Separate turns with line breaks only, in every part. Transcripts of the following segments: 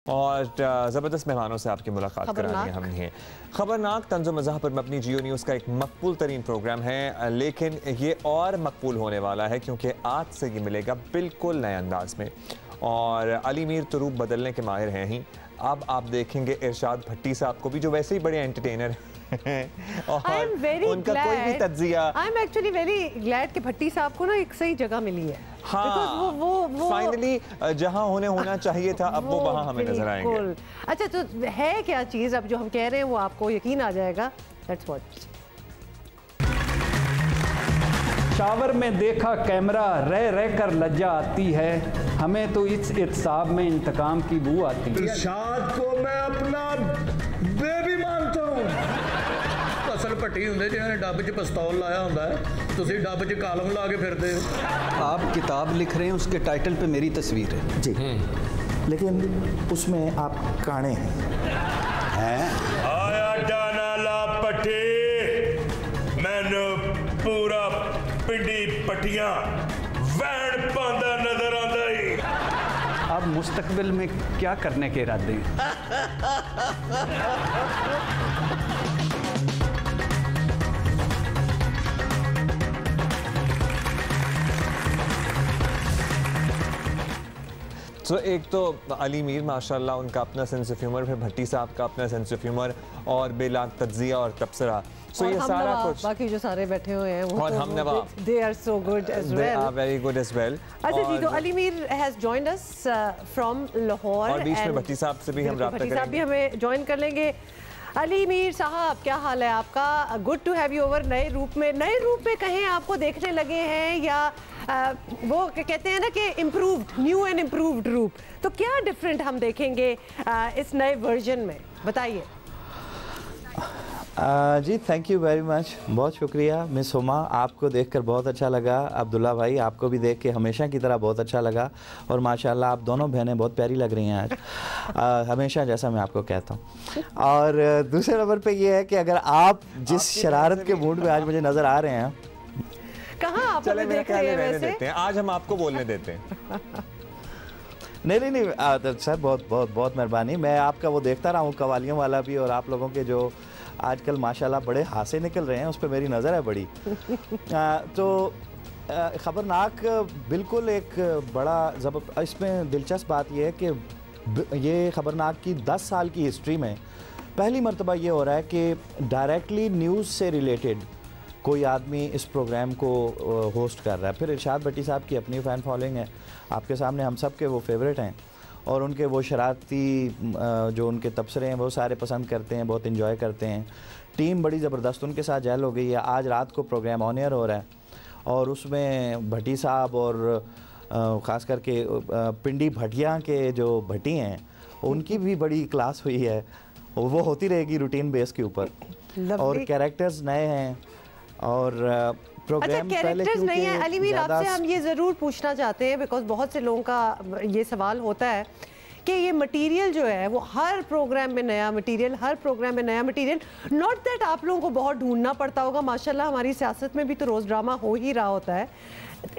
और ज़बरदस्त मेहमानों से आपकी मुलाकात करानी हमने। खबरनाक तंज़ो मज़ाह पर मबनी जियो न्यूज़ का एक मकबूल तरीन प्रोग्राम है, लेकिन ये और मकबूल होने वाला है क्योंकि आज से ये मिलेगा बिल्कुल नए अंदाज में। और अली मीर तो रूप बदलने के माहिर हैं ही। अब आप देखेंगे इरशाद भट्टी साहब को भी, जो वैसे ही बड़े एंटरटेनर और उनका कोई भी तज्जिया।
I am actually very glad कि भट्टी साहब को ना एक सही जगह मिली है।
हाँ, वो फाइनली जहां होना चाहिए था, अब वो वहां हमें नजर आएंगे।
अच्छा, तो है क्या चीज अब जो हम कह रहे हैं वो आपको यकीन आ जाएगा। Let's watch.
शावर में देखा कैमरा, रह रह कर लज्जा आती है, हमें तो इस इत्साब में इंतकाम की बू आती है।
इरशाद को मैं अपना बेबी मानता हूँ। असल भट्टी होंगे जिन्होंने डब च पिस्तौल लाया होंदा है, तुसी डब च कालम ला के फिरदे हो।
आप किताब लिख रहे हैं, उसके टाइटल पे मेरी तस्वीर है
जी, लेकिन उसमें आप काणे हैं।
आया डाना ला पट्टी, मैंने पूरा पिंडी पट्टियां वैन पांदा नजर आंदा ही।
अब मुस्तकबिल में क्या करने के इरादे हैं?
तो एक तो अली मीर माशाल्लाह, उनका अपना सेंस ऑफ ह्यूमर, फिर भट्टी साहब का अपना सेंस ऑफ ह्यूमर और बेलाग तज्जिया और तबसरा। सो ये सारा कुछ,
बाकी जो सारे बैठे हुए हैं वो
और हम नवा,
they are so good as well,
they are very good as well.
अच्छा जी, तो Ali Mir has joined us from Lahore
और बीच में भट्टी साहब से भी हम राब्ता करेंगे।
साहब भी हमें ज्वाइन कर लेंगे। अली मीर साहब, क्या हाल है आपका? Good to have you over. नए रूप में कहें आपको देखने लगे हैं, या वो कहते हैं ना कि इम्प्रूव्ड, न्यू एंड इम्प्रूव्ड रूप, तो क्या डिफरेंट हम देखेंगे इस नए वर्जन में, बताइए।
जी थैंक यू वेरी मच, बहुत शुक्रिया मिस हुमा, आपको देखकर बहुत अच्छा लगा। अब्दुल्ला भाई, आपको भी देख के हमेशा की तरह बहुत अच्छा लगा। और माशाल्लाह आप दोनों बहनें बहुत प्यारी लग रही हैं आज, हमेशा जैसा मैं आपको कहता हूँ। और दूसरे नंबर पे ये है कि अगर आप जिस शरारत के मूड में आज मुझे नज़र आ रहे हैं,
कहाँ आप हमें देख रहे हैं वैसे?
आज हम आपको बोलने देते हैं।
नहीं सर, बहुत मेहरबानी। मैं आपका वो देखता रहा हूँ कवालियों वाला भी, और आप लोगों के जो आजकल माशाल्लाह बड़े हासे निकल रहे हैं, उस पर मेरी नज़र है बड़ी। तो ख़बरनाक बिल्कुल एक बड़ा इसमें दिलचस्प बात यह है कि ये ख़बरनाक की 10 साल की हिस्ट्री में पहली मरतबा ये हो रहा है कि डायरेक्टली न्यूज़ से रिलेटेड कोई आदमी इस प्रोग्राम को होस्ट कर रहा है। फिर इरशाद भट्टी साहब की अपनी फ़ैन फॉलोइंग है, आपके सामने हम सब के वो फेवरेट हैं, और उनके वो शरारती जो उनके तबसरे हैं वो सारे पसंद करते हैं, बहुत इन्जॉय करते हैं। टीम बड़ी ज़बरदस्त उनके साथ जेल हो गई है। आज रात को प्रोग्राम ऑन एयर हो रहा है, और उसमें भट्टी साहब और ख़ास करके पिंडी भटिया के जो भट्टी हैं, उनकी भी बड़ी क्लास हुई है। वो होती रहेगी रूटीन बेस के ऊपर, और कैरेक्टर्स नए हैं और
अच्छा, कैरेक्टर्स नहीं है। अली मीर, आपसे हम ये ज़रूर पूछना चाहते हैं, बिकॉज बहुत से लोगों का ये सवाल होता है कि ये मटेरियल जो है वो हर प्रोग्राम में नया मटेरियल, हर प्रोग्राम में नया मटेरियल। नॉट दैट आप लोगों को बहुत ढूंढना पड़ता होगा, माशाल्लाह हमारी सियासत में भी तो रोज़ ड्रामा हो ही रहा होता है।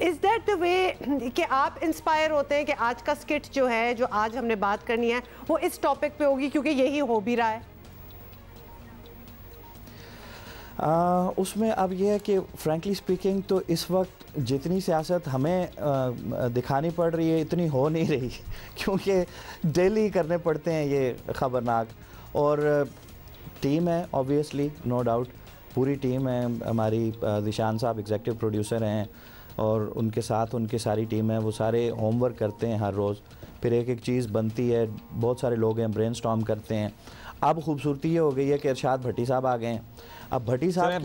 इज़ दैट द वे कि आप इंस्पायर होते हैं कि आज का स्किट जो है, जो आज हमने बात करनी है, वो इस टॉपिक पे होगी क्योंकि यही हो भी रहा है?
उसमें अब यह है कि फ्रैंकली स्पीकिंग तो इस वक्त जितनी सियासत हमें दिखानी पड़ रही है इतनी हो नहीं रही, क्योंकि डेली करने पड़ते हैं ये ख़बरनाक। और टीम है ऑब्वियसली, नो डाउट, पूरी टीम है हमारी। दिशान साहब एग्जीक्यूटिव प्रोड्यूसर हैं, और उनके साथ उनकी सारी टीम है, वो सारे होमवर्क करते हैं हर रोज़, फिर एक एक चीज़ बनती है। बहुत सारे लोग हैं, ब्रेनस्टॉर्म करते हैं। अब खूबसूरती ये हो गई है कि इरशाद भट्टी साहब आ गए हैं। अब भट्टी साहब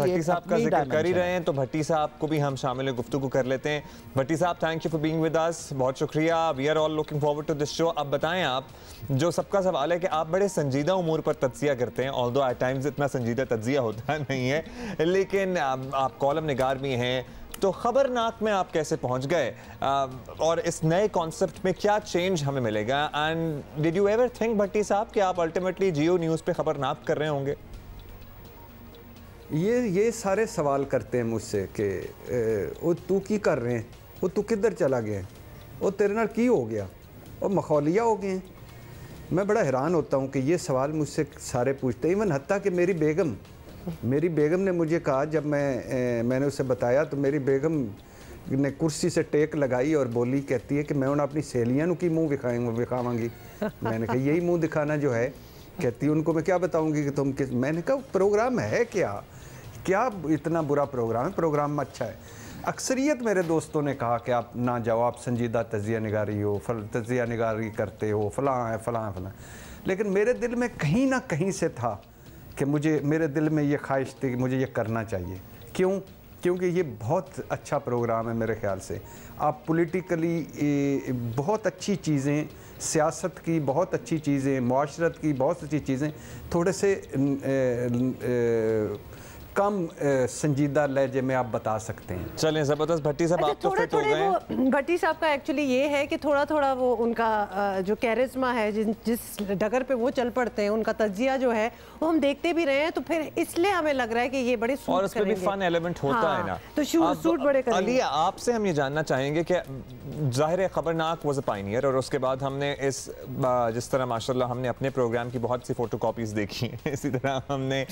का जिक्र कर ही रहे हैं, तो भट्टी साहब को भी हम शामिल गुफ्तगू कर लेते हैं। भट्टी साहब, thank you for being with us, बहुत शुक्रिया। We are all looking forward to this show. अब बताएं आप, जो सबका सवाल है कि आप बड़े संजीदा उमूर पर तज्जिया करते हैं, ऑल्दो एट टाइम्स इतना संजीदा तज्जिया होता नहीं है, लेकिन आप कॉलम निगार भी हैं, तो खबरनाक में आप कैसे पहुंच गए, और इस नए कॉन्सेप्ट में क्या चेंज हमें मिलेगा? And did you ever think Bhatti साहब कि आप अल्टीमेटली जियो न्यूज़ पे खबरनाक कर रहे होंगे?
ये सारे सवाल करते हैं मुझसे कि वो तू की कर रहे हैं, वो तू किधर चला गया, वो तेरे नाल की हो गया, वो मखौलिया हो गए हैं। मैं बड़ा हैरान होता हूँ कि ये सवाल मुझसे सारे पूछते हैं। इवन हत्ता कि मेरी बेगम ने मुझे कहा, जब मैंने उसे बताया तो मेरी बेगम ने कुर्सी से टेक लगाई और बोली, कहती है कि मैं उन्हें अपनी सहेलियां की मुँह दिखावांगी। मैंने कहा यही मुँह दिखाना जो है, कहती उनको मैं क्या बताऊँगी कि तुम किस। मैंने कहा प्रोग्राम है क्या इतना बुरा प्रोग्राम है? प्रोग्राम अच्छा है। अक्सरियत मेरे दोस्तों ने कहा कि आप ना जाओ, आप संजीदा तजिया निगारी हो, तजिया निगारी करते हो, फलां है फलां फलां। लेकिन मेरे दिल में कहीं ना कहीं से था कि मेरे दिल में ये ख्वाहिश थी कि मुझे ये करना चाहिए। क्योंकि ये बहुत अच्छा प्रोग्राम है मेरे ख्याल से। आप पॉलिटिकली बहुत अच्छी चीज़ें, सियासत की बहुत अच्छी चीज़ें, मुआशरत की बहुत अच्छी चीज़ें थोड़े से कम संजीदा लहजे में आप बता सकते हैं।
चलें ज़बरदस्त। भट्टी साहब आप तो फिट हो गए।
भट्टी साहब का एक्चुअली ये है कि थोड़ा थोड़ा वो उनका जो कैरिस्मा है, जिस डगर पे वो चल पड़ते हैं, उनका तजिया जो है वो हम देखते भी रहे हैं, तो फिर इसलिए हमें लग रहा है कि ये बड़े सूट
और उसमें भी फन एलिमेंट होता है ना,
तो सूट बड़े करेंगे।
अली, आपसे हम ये जानना चाहेंगे कि जाहिर है खबरनाक वाज अ पायनियर, और उसके बाद हमने जिस तरह माशाल्लाह हमने अपने प्रोग्राम की बहुत सी फोटोकॉपीज देखी हैं, इसी तरह हमने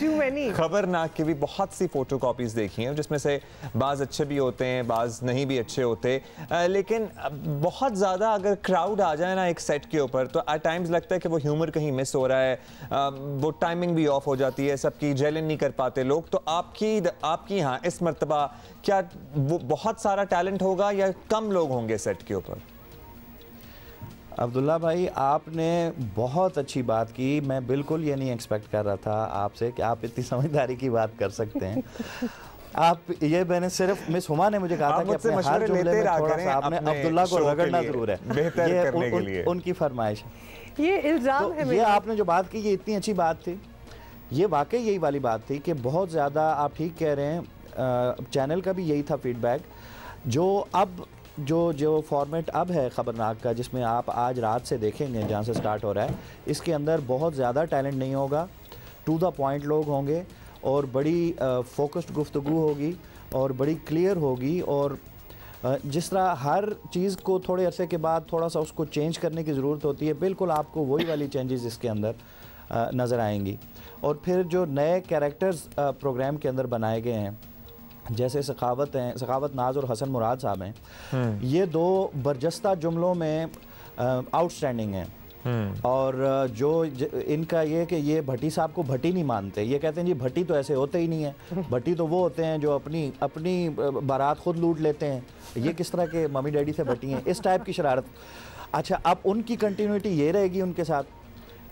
खबरनाक की भी बहुत सी फोटोकॉपीज देखी हैं, जिसमें से बाज़ अच्छे भी होते हैं, बाज़ नहीं भी अच्छे होते। लेकिन बहुत ज़्यादा अगर क्राउड आ जाए ना एक सेट के ऊपर, तो एट टाइम्स लगता है कि वो ह्यूमर कहीं मिस हो रहा है, वो टाइमिंग भी ऑफ हो जाती है, सबकी जेलिन नहीं कर पाते लोग। तो आपकी यहाँ इस मर्तबा क्या वो बहुत सारा टैलेंट होगा या कम लोग होंगे सेट के ऊपर?
अब्दुल्ला भाई, आपने बहुत अच्छी बात की। मैं बिल्कुल ये नहीं एक्सपेक्ट कर रहा था आपसे कि आप इतनी समझदारी की बात कर सकते हैं। मैंने सिर्फ मिस हुमा ने मुझे कहा था कि अपने हर जुमले में थोड़ा सा आपने अब्दुल्ला को रगड़ना जरूर है,
बेहतर करने के लिए
उनकी फरमाइश।
ये इल्जाम है।
ये आपने जो बात की ये इतनी अच्छी बात थी, ये वाकई यही वाली बात थी कि बहुत ज़्यादा आप ठीक कह रहे हैं। चैनल का भी यही था फीडबैक, जो फॉर्मेट अब है खबरनाक का, जिसमें आप आज रात से देखेंगे जहाँ से स्टार्ट हो रहा है, इसके अंदर बहुत ज़्यादा टैलेंट नहीं होगा, टू द पॉइंट लोग होंगे और बड़ी फोकस्ड गुफ्तगू होगी और बड़ी क्लियर होगी। और जिस तरह हर चीज़ को थोड़े अरसे के बाद थोड़ा सा उसको चेंज करने की ज़रूरत होती है, बिल्कुल आपको वही वाली चेंजेस इसके अंदर नज़र आएंगी। और फिर जो नए कैरेक्टर्स प्रोग्राम के अंदर बनाए गए हैं, जैसे सखावत नाज और हसन मुराद साहब हैं, ये दो बरजस्ता जुमलों में आउटस्टैंडिंग हैं। और जो इनका ये कि ये भट्टी साहब को भट्टी नहीं मानते, ये कहते हैं जी भट्टी तो ऐसे होते ही नहीं है, भट्टी तो वो होते हैं जो अपनी बारात खुद लूट लेते हैं, ये किस तरह के मम्मी डैडी से भट्टी हैं, इस टाइप की शरारत। अच्छा, अब उनकी कंटिन्यूटी ये रहेगी उनके साथ।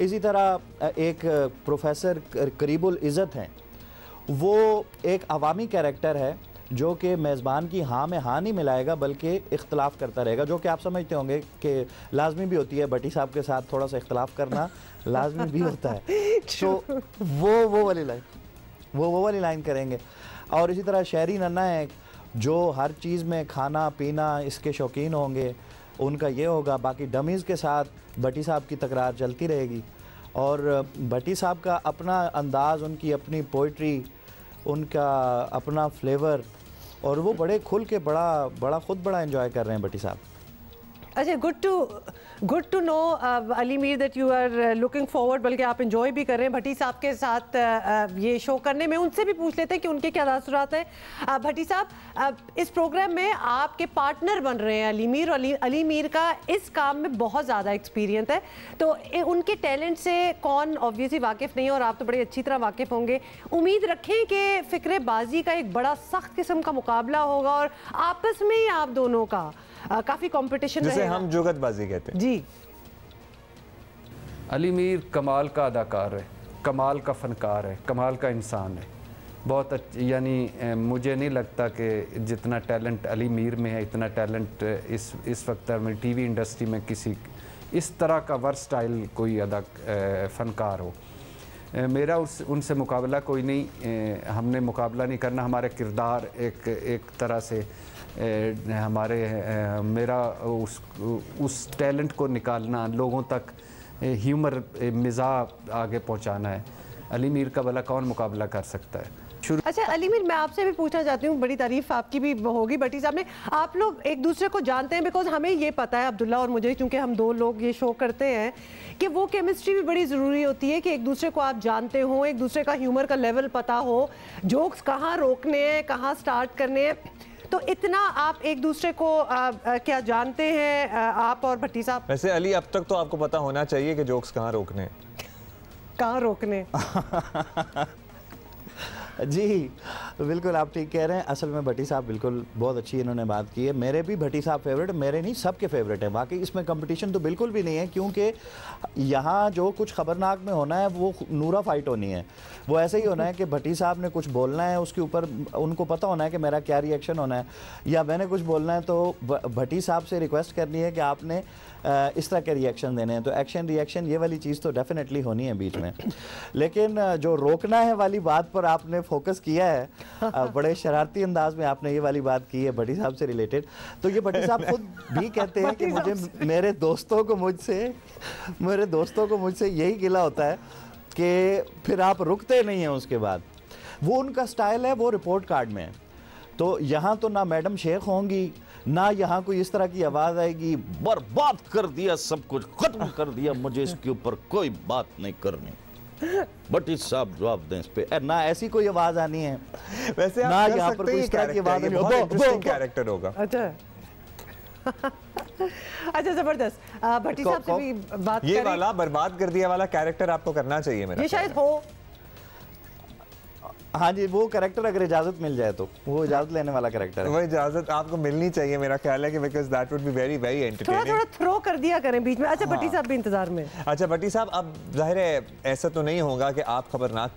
इसी तरह एक प्रोफेसर करीबुल इज़्ज़त हैं, वो एक अवामी कैरेक्टर है जो कि मेज़बान की हाँ में हाँ नहीं मिलाएगा बल्कि इख्तलाफ करता रहेगा, जो कि आप समझते होंगे कि लाजमी भी होती है, भट्टी साहब के साथ थोड़ा सा इख्तलाफ करना लाजमी भी होता है। तो वो वाली लाइन करेंगे। और इसी तरह शहरी नन्ना है जो हर चीज़ में खाना पीना इसके शौकीन होंगे, उनका ये होगा। बाकी डमीज़ के साथ भट्टी साहब की तकरार चलती रहेगी। और भट्टी साहब का अपना अंदाज़, उनकी अपनी पोइट्री, उनका अपना फ्लेवर, और वो बड़े खुल के बड़ा एंजॉय कर रहे हैं भट्टी साहब।
अच्छा, good to know Ali Mir that you are looking forward, बल्कि आप एंजॉय भी कर रहे हैं भट्टी साहब के साथ ये शो करने में। उनसे भी पूछ लेते हैं कि उनके क्या तासुरात हैं। भट्टी साहब, इस प्रोग्राम में आपके पार्टनर बन रहे हैं अली मीर, और अली मीर का इस काम में बहुत ज़्यादा एक्सपीरियंस है, तो उनके टैलेंट से कौन ऑब्वियसली वाकिफ़ नहीं है, और आप तो बड़ी अच्छी तरह वाकिफ़ होंगे। उम्मीद रखें कि फ़िक्रेबाजी का एक बड़ा सख्त किस्म का मुकाबला होगा और आपस में ही आप दोनों का काफी कंपटीशन
जिसे हम जुगतबाजी कहते हैं।
जी,
अली मीर कमाल का अदाकार है, कमाल का फनकार है, कमाल का इंसान है, बहुत यानी मुझे नहीं लगता कि जितना टैलेंट अली मीर में है इतना टैलेंट इस वक्त में टीवी इंडस्ट्री में किसी इस तरह का वर्सटाइल कोई फनकार हो। मेरा उनसे मुकाबला कोई नहीं, हमने मुकाबला नहीं करना। हमारे किरदार एक तरह से मेरा उस टैलेंट को निकालना, लोगों तक ह्यूमर मिजाज आगे पहुंचाना है। अली मीर का भला कौन मुकाबला कर सकता है?
अच्छा अली मीर, मैं आपसे भी पूछना चाहती हूँ, बड़ी तारीफ आपकी भी होगी भट्टी साहब ने, आप लोग एक दूसरे को जानते हैं? बिकॉज हमें ये पता है अब्दुल्ला और मुझे, क्योंकि हम दो लोग ये शो करते हैं, कि वो केमिस्ट्री भी बड़ी ज़रूरी होती है कि एक दूसरे को आप जानते हो, एक दूसरे का ह्यूमर का लेवल पता हो, जोक्स कहाँ रोकने हैं, कहाँ स्टार्ट करने हैं। तो इतना आप एक दूसरे को क्या जानते हैं आप और भट्टी साहब?
वैसे अली, अब तक तो आपको पता होना चाहिए कि जोक्स कहाँ रोकने,
कहाँ रोकने।
जी बिल्कुल आप ठीक कह रहे हैं। असल में भट्टी साहब बिल्कुल बहुत अच्छी इन्होंने बात की है। मेरे भी भट्टी साहब फेवरेट, मेरे नहीं सबके फेवरेट हैं। बाकी इसमें कंपटीशन तो बिल्कुल भी नहीं है, क्योंकि यहाँ जो कुछ खबरनाक में होना है वो नूरा फाइट होनी है। वो ऐसे ही होना है कि भट्टी साहब ने कुछ बोलना है, उसके ऊपर उनको पता होना है कि मेरा क्या रिएक्शन होना है, या मैंने कुछ बोलना है तो भट्टी साहब से रिक्वेस्ट करनी है कि आपने इस तरह के रिएक्शन देने हैं। तो एक्शन रिएक्शन ये वाली चीज़ तो डेफिनेटली होनी है बीच में। लेकिन जो रोकना है वाली बात पर आपने फोकस किया है, बड़े शरारती अंदाज में आपने ये वाली बात की है भट्टी साहब से रिलेटेड। तो ये भट्टी साहब खुद भी कहते हैं कि मुझे मेरे दोस्तों को मुझसे यही गिला होता है कि फिर आप रुकते नहीं हैं उसके बाद। वो उनका स्टाइल है, वो रिपोर्ट कार्ड में है। तो यहाँ तो ना मैडम शेख होंगी, ना यहाँ कोई इस तरह की आवाज़ आएगी बर्बाद कर दिया, सब कुछ खत्म कर दिया, मुझे इसके ऊपर कोई बात नहीं करनी, भट्टी साहब जवाब दें इस पे, ना ऐसी कोई आवाज़ आनी है।
वैसे
ना यहाँ पर कोई इस तरह की आवाज़ नहीं होगी,
कैरेक्टर होगा।
अच्छा अच्छा जबरदस्त। भट्टी साहब से भी बात
ये वाला बर्बाद कर दिया वाला कैरेक्टर आपको करना चाहिए मेरा,
ये शायद हो।
हाँ जी, वो कैरेक्टर अगर इजाजत मिल जाए तो वो इजाजत लेने वाला कैरेक्टर है।
वो इजाजत आपको मिलनी चाहिए मेरा ख्याल है कि because that would be very very entertaining.
थोड़ा थ्रो कर दिया करें बीच में। अच्छा भट्टी साहब भी इंतजार में।
अच्छा भट्टी साहब, अब जाहिर है ऐसा तो नहीं होगा कि आप खबरनाक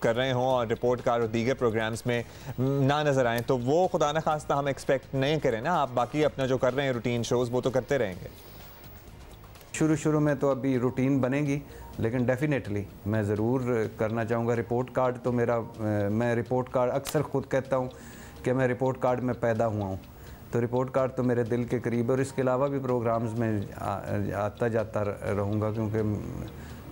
कर रहे हों और रिपोर्ट कार्ड और दीगर प्रोग्राम्स में ना नजर आए, तो वो खुदा न खास्ता हम एक्सपेक्ट नहीं करें ना, आप बाकी अपना जो कर रहे हैं रूटीन शोज वो तो करते रहेंगे।
शुरू में तो अभी रूटीन बनेगी, लेकिन डेफिनेटली मैं ज़रूर करना चाहूँगा। रिपोर्ट कार्ड तो मेरा, मैं रिपोर्ट कार्ड अक्सर ख़ुद कहता हूँ कि मैं रिपोर्ट कार्ड में पैदा हुआ हूँ, तो रिपोर्ट कार्ड तो मेरे दिल के करीब है। और इसके अलावा भी प्रोग्राम्स में आता जाता रहूँगा, क्योंकि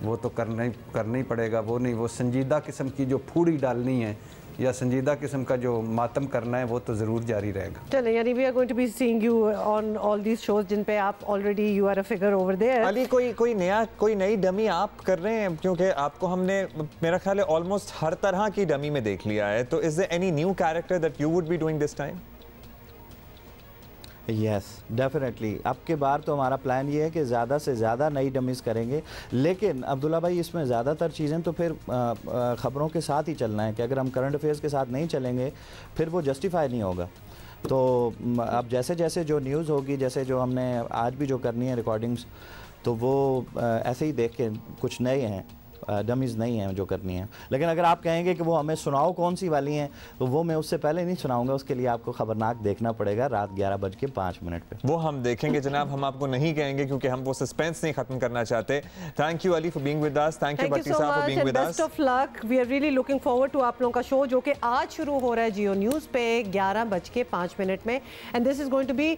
वो तो करना ही पड़ेगा। वो नहीं, वो संजीदा किस्म की जो फूड़ी डालनी है या संजीदा किस्म का जो मातम करना है वो तो ज़रूर जारी रहेगा।
चलें, यानी we are going to be seeing you on all these shows जिन पे आप already you are a figure over there.
Ali, कोई नई डमी आप कर रहे हैं? क्योंकि आपको हमने मेरा ख्याल है ऑलमोस्ट हर तरह की डमी में देख लिया है, तो is there any new character that you would be doing this time?
Yes definitely, अब के बार तो हमारा प्लान ये है कि ज़्यादा से ज़्यादा नई डमीज़ करेंगे। लेकिन अब्दुल्ला भाई, इसमें ज़्यादातर चीज़ें तो फिर ख़बरों के साथ ही चलना है, कि अगर हम करंट अफेयर्स के साथ नहीं चलेंगे फिर वो जस्टिफाई नहीं होगा। तो अब जैसे जैसे जो न्यूज़ होगी, जैसे जो हमने आज भी जो करनी है रिकॉर्डिंग्स, तो वो ऐसे ही देख के कुछ नए हैं, डमीज़ नहीं हैं जो करनी है। लेकिन अगर आप कहेंगे कि वो हमें सुनाओ कौन सी वाली हैं, तो वो मैं उससे पहले नहीं सुनाऊंगा। उसके लिए आपको खबरनाक देखना पड़ेगा रात 11:05 पे।
वो हम देखेंगे जनाब, हम आपको नहीं कहेंगे क्योंकि हम वो सस्पेंस नहीं खत्म करना चाहते। Thank you Ali for being with us, thank you Bhatti साहब for being with us,
best of luck. We are really looking forward to आप लोगों का शो, जो कि आज शुरू हो रहा है जियो न्यूज़ पे 11:05 में, and this is going to be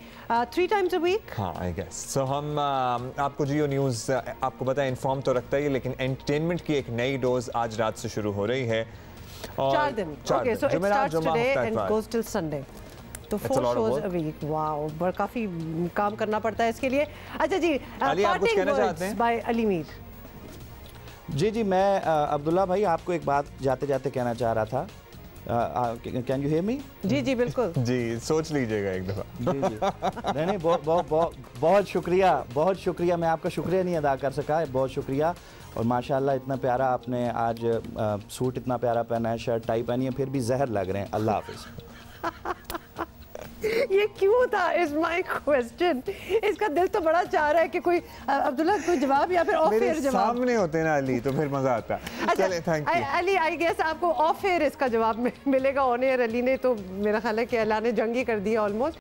3 times a week।
हाँ आई गेस सो। हम आपको जियो न्यूज़ आपको पता है इन्फॉर्म तो रखता है, लेकिन एंटरटेनमेंट की एक नई डोज आज रात से शुरू हो रही है।
4 दिन। Okay, so it starts today and goes till Sunday, तो 4 shows a week। वाओ, बड़ा काफी काम करना पड़ता है इसके लिए। अच्छा जी,
अली आप कुछ कहना चाहते हैं?
बाय अली मीर।
जी मैं अब्दुल्ला भाई आपको एक बात जाते जाते कहना चाह रहा था। Can you hear me?
जी जी बिल्कुल।
जी सोच लीजिएगा एक दफ़ा।
जी नहीं, बहुत शुक्रिया, मैं आपका शुक्रिया नहीं अदा कर सका, बहुत शुक्रिया। और माशाल्लाह इतना प्यारा आपने आज सूट इतना प्यारा पहना है, शर्ट टाई पहनी है, फिर भी जहर लग रहे हैं। अल्लाह हाफिज़।
ये क्यों था इज माय क्वेश्चन। इसका दिल तो बड़ा चाह रहा है कि कोई अब्दुल्ला कोई जवाब या फिर ऑफ एयर जवाब
सामने होते ना अली, तो फिर मजा आता। चलें, thank you
Ali. I guess आपको ऑफ एयर इसका जवाब मिलेगा, ऑन एयर अली ने तो मेरा ख्याल है कि अल्लाह ने जंग ही कर दिया ऑलमोस्ट।